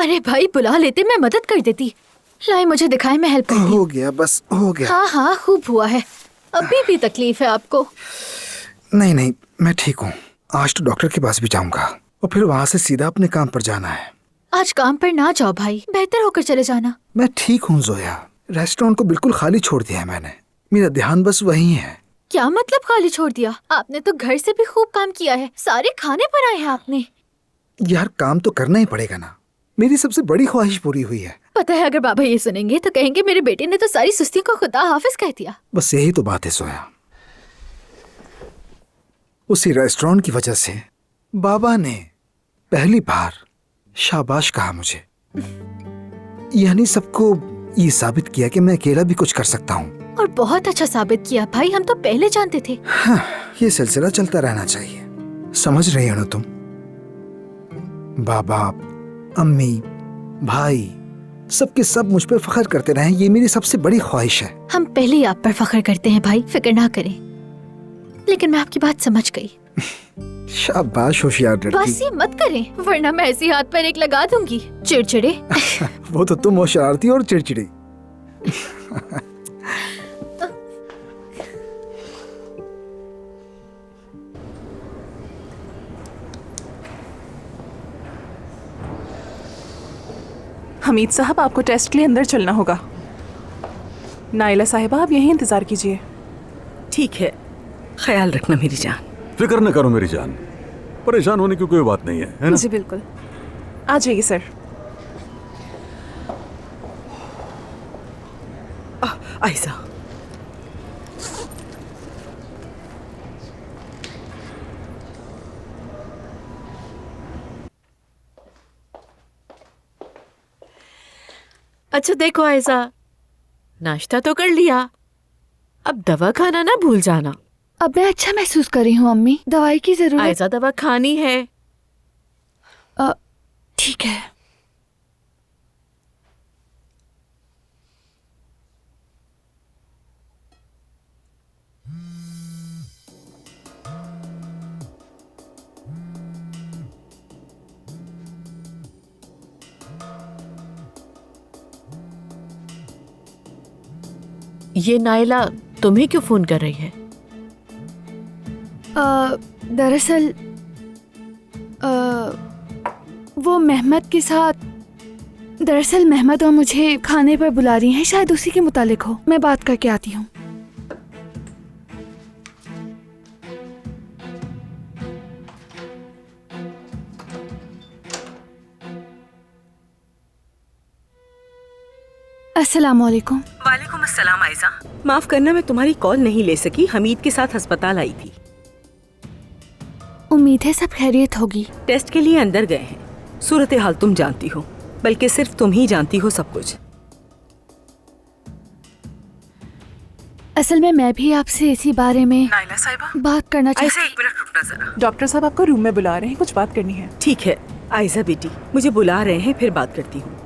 अरे भाई बुला लेते, मैं मदद कर देती। लाए मुझे दिखाए, मैं हेल्प करती। हो गया, बस हो गया। हाँ हाँ खूब हुआ है। अभी भी तकलीफ है आपको? नहीं नहीं, मैं ठीक हूँ। आज तो डॉक्टर के पास भी जाऊंगा और फिर वहाँ से सीधा अपने काम पर जाना है। आज काम पर ना जाओ भाई, बेहतर होकर चले जाना। मैं ठीक हूँ जोया, रेस्टोरेंट को बिल्कुल खाली छोड़ दिया है मैंने। मेरा ध्यान बस वही है। क्या मतलब खाली छोड़ दिया? आपने तो घर से भी खूब काम किया है, सारे खाने बनाए हैं आपने। यार काम तो करना ही पड़ेगा ना, मेरी सबसे बड़ी ख्वाहिश पूरी हुई है। पता है अगर बाबा ये सुनेंगे तो कहेंगे मेरे बेटे ने तो सारी सुस्ती को खुदा हाफिज कह दिया। बस यही तो बात है जोया, उसी रेस्टोरेंट की वजह से बाबा ने पहली बार शाबाश कहा मुझे। यानी सबको ये साबित किया कि मैं अकेला भी कुछ कर सकता हूँ। और बहुत अच्छा साबित किया भाई, हम तो पहले जानते थे। हाँ, ये सिलसिला चलता रहना चाहिए। समझ रही हो ना तुम? बाबा, अम्मी, भाई, सबके सब मुझ पर फख्र करते रहें, ये मेरी सबसे बड़ी ख्वाहिश है। हम पहले ही आप पर फख्र करते हैं भाई, फिक्र ना करें। लेकिन मैं आपकी बात समझ गई। शाबाश होशियार लड़की। बस ये मत करें वरना मैं ऐसी हाथ पर एक लगा दूंगी। चिड़चिड़े। वो तो तुम हो शरारती और चिड़चिड़ी। हमीद साहब, आपको टेस्ट के लिए अंदर चलना होगा। नाइला साहिबा, आप यहीं इंतजार कीजिए। ठीक है, ख्याल रखना मेरी जान। फिक्र न करो मेरी जान, परेशान होने की कोई बात नहीं है ना? जी बिल्कुल, आ जाइए सर। आयशा, अच्छा देखो आयशा, नाश्ता तो कर लिया, अब दवा खाना ना भूल जाना। अब मैं अच्छा महसूस कर रही हूँ अम्मी, दवाई की जरूरत। आयशा दवा खानी है। ठीक है। ये नाइला तुम्हें क्यों फोन कर रही है? दरअसल वो मेहमद के साथ, दरअसल मेहमद और मुझे खाने पर बुला रही हैं, शायद उसी के मुतालिक हो। मैं बात करके आती हूँ। अस्सलाम वालेकुम। वालेकुम अस्सलाम आयशा। माफ करना, मैं तुम्हारी कॉल नहीं ले सकी, हमीद के साथ अस्पताल आई थी। उम्मीद है सब खैरियत होगी। टेस्ट के लिए अंदर गए हैं। सूरत हाल तुम जानती हो, बल्कि सिर्फ तुम ही जानती हो सब कुछ। असल में मैं भी आपसे इसी बारे में नाइला साहिबा, बात करना चाहती। आयशा एक मिनट रुकना जरा। डॉक्टर साहब आपको रूम में बुला रहे हैं, कुछ बात करनी है। ठीक है आयशा बेटी, मुझे बुला रहे हैं, फिर बात करती हूँ।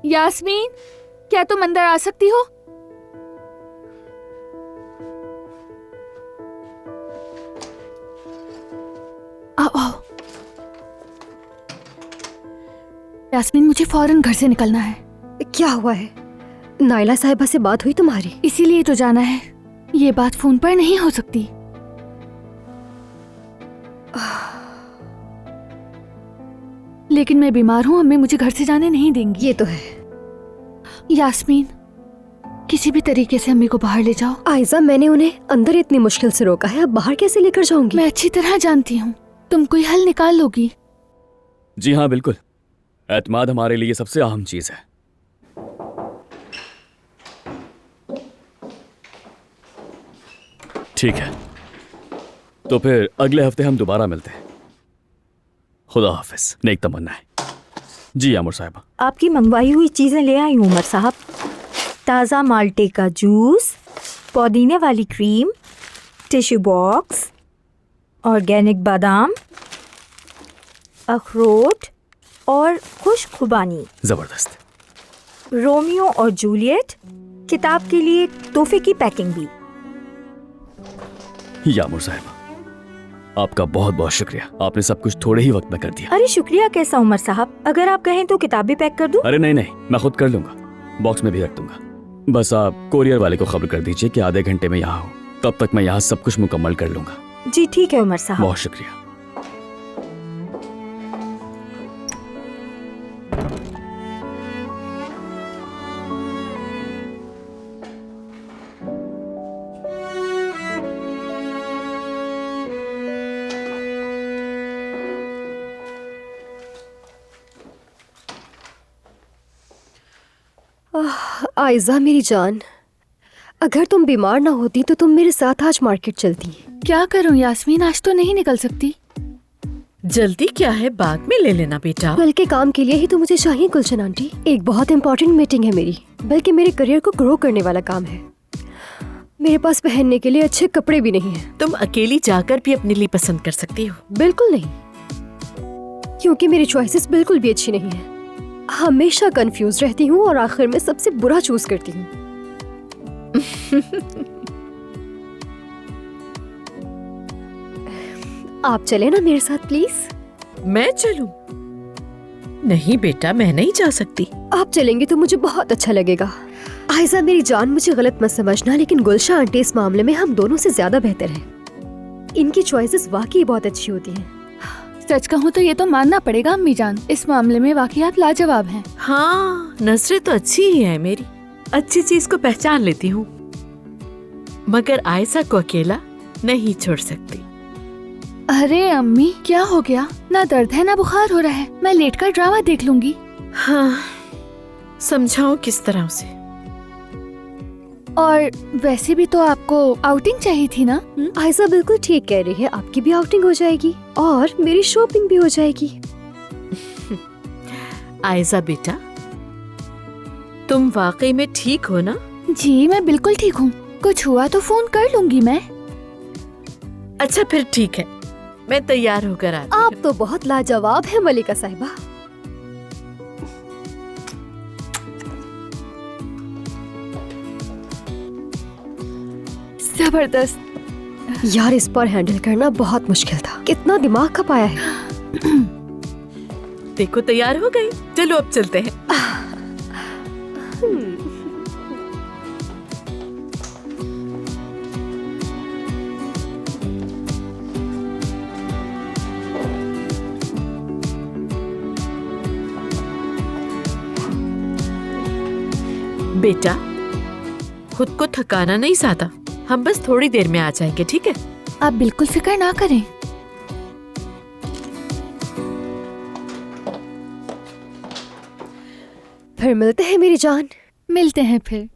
यास्मीन, क्या तुम अंदर आ सकती हो? आओ आओ। यास्मीन, मुझे फौरन घर से निकलना है। क्या हुआ है? नाइला साहिबा से बात हुई तुम्हारी? इसीलिए तो जाना है, ये बात फोन पर नहीं हो सकती। लेकिन मैं बीमार हूँ, अम्मी मुझे घर से जाने नहीं देंगी। ये तो है। यास्मीन, किसी भी तरीके से अम्मी को बाहर ले जाओ। आयशा, मैंने उन्हें अंदर इतनी मुश्किल से रोका है, अब बाहर कैसे लेकर जाऊंगी? मैं अच्छी तरह जानती हूँ, तुम कोई हल निकाल लोगी। जी हाँ बिल्कुल, एतमाद हमारे लिए सबसे अहम चीज है। ठीक है, तो फिर अगले हफ्ते हम दोबारा मिलते हैं। खुदा हाफिज। नेक तमन्ना है। जी आमुर साहिबा। आपकी मंगवाई हुई चीज़ें ले आई हूँ उमर साहब। ताज़ा माल्टे का जूस, पुदीने वाली क्रीम, टिश्यू बॉक्स, ऑर्गेनिक बादाम, अखरोट और खुश्क खुबानी। जबरदस्त। रोमियो और जूलियट किताब के लिए तोहफे की पैकिंग भी। यामुर साहिबा, आपका बहुत बहुत शुक्रिया। आपने सब कुछ थोड़े ही वक्त में कर दिया। अरे शुक्रिया कैसा उमर साहब, अगर आप कहें तो किताब भी पैक कर दूं? अरे नहीं नहीं, मैं खुद कर लूंगा, बॉक्स में भी रख दूंगा। बस आप कोरियर वाले को खबर कर दीजिए कि आधे घंटे में यहाँ हो, तब तक मैं यहाँ सब कुछ मुकम्मल कर लूंगा। जी ठीक है उमर साहब। बहुत शुक्रिया। आयजा मेरी जान, अगर तुम बीमार ना होती तो तुम मेरे साथ आज मार्केट चलती। क्या करूं यास्मीन, आज तो नहीं निकल सकती। जल्दी क्या है, बाद में ले लेना बेटा। कल के काम के लिए ही तो मुझे चाहिए गुलशन आंटी। एक बहुत इंपॉर्टेंट मीटिंग है मेरी, बल्कि मेरे करियर को ग्रो करने वाला काम है। मेरे पास पहनने के लिए अच्छे कपड़े भी नहीं हैं। तुम अकेली जाकर भी अपने लिए पसंद कर सकती हो। बिल्कुल नहीं, क्योंकि मेरी चॉइसेस बिल्कुल भी अच्छी नहीं है। हमेशा कंफ्यूज रहती हूँ और आखिर में सबसे बुरा चूज करती हूँ। आप चले ना मेरे साथ प्लीज। मैं चलूं? नहीं बेटा, मैं नहीं जा सकती। आप चलेंगे तो मुझे बहुत अच्छा लगेगा। आयजा मेरी जान, मुझे गलत मत समझना, लेकिन गुलशन आंटी इस मामले में हम दोनों से ज्यादा बेहतर हैं। इनकी चॉइसेस वाकई बहुत अच्छी होती हैं। सच कहूँ तो ये तो मानना पड़ेगा अम्मी जान, इस मामले में वाकई आप लाजवाब हैं। हाँ, नजरें तो अच्छी ही है मेरी, अच्छी चीज को पहचान लेती हूँ, मगर आयशा को अकेला नहीं छोड़ सकती। अरे अम्मी, क्या हो गया? ना दर्द है ना बुखार हो रहा है, मैं लेटकर ड्रामा देख लूंगी। हाँ, समझाओ किस तरह से? और वैसे भी तो आपको आउटिंग चाहिए थी ना? आयशा बिल्कुल ठीक कह रही है, आपकी भी आउटिंग हो जाएगी और मेरी शॉपिंग भी हो जाएगी। आयशा बेटा, तुम वाकई में ठीक हो ना? जी मैं बिल्कुल ठीक हूँ, कुछ हुआ तो फोन कर लूंगी मैं। अच्छा फिर ठीक है, मैं तैयार होकर आती हूँ। आप तो बहुत लाजवाब है मलिका साहिबा। जबरदस्त। यार, इस पर हैंडल करना बहुत मुश्किल था, कितना दिमाग खपाया है। देखो तैयार हो गई, चलो अब चलते हैं। बेटा, खुद को थकाना नहीं ज्यादा, हम बस थोड़ी देर में आ जाएंगे, ठीक है? आप बिल्कुल फिक्र ना करें। फिर मिलते हैं मेरी जान। मिलते हैं फिर।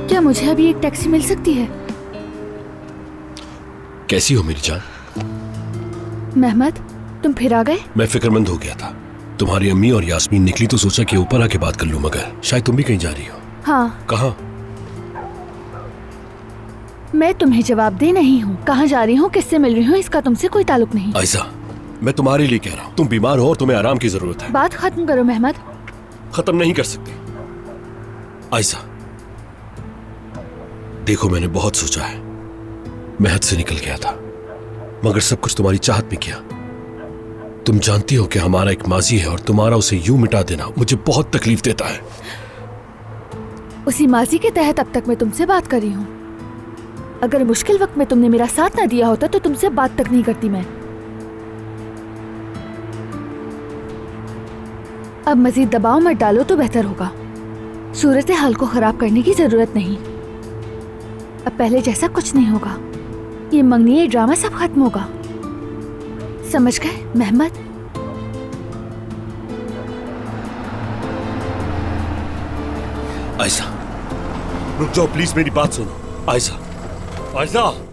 क्या मुझे अभी एक टैक्सी मिल सकती है? कैसी हो मेरी जान? मेहमद, तुम फिर आ गए? मैं फिक्रमंद हो गया था। तुम्हारी अम्मी और यास्मीन निकली तो सोचा कि ऊपर आके बात कर लूं, मगर शायद तुम भी कहीं जा रही हो। हाँ। कहाँ? मैं तुम्हें जवाब दे नहीं हूँ। कहाँ जा रही हूँ, किससे मिल रही हूँ, इसका तुमसे कोई ताल्लुक नहीं। आयशा, मैं तुम्हारे लिए कह रहा हूँ, तुम बीमार हो और तुम्हें आराम की जरूरत है। बात खत्म करो मेहमद। खत्म नहीं कर सकते। आयशा देखो, मैंने बहुत सोचा है, मैं हद से निकल गया था, मगर सब कुछ तुम्हारी चाहत में किया। तुम जानती हो कि हमारा एक माजी है और तुम्हारा उसे यूं मिटा देना मुझे बहुत तकलीफ देता है। उसी माजी के तहत अब तक मैं तुमसे बात कर रही हूँ। अगर मुश्किल वक्त में तुमने मेरा साथ ना दिया होता तो तुमसे बात तक नहीं करती मैं। अब मजीद दबाव मत डालो तो बेहतर होगा। सूरत हाल को खराब करने की जरूरत नहीं। अब पहले जैसा कुछ नहीं होगा। ये मंगनी, ये ड्रामा सब खत्म होगा। समझ गए मेहमद? आयशा रुक जाओ प्लीज, मेरी बात सुनो। आयशा, आयशा।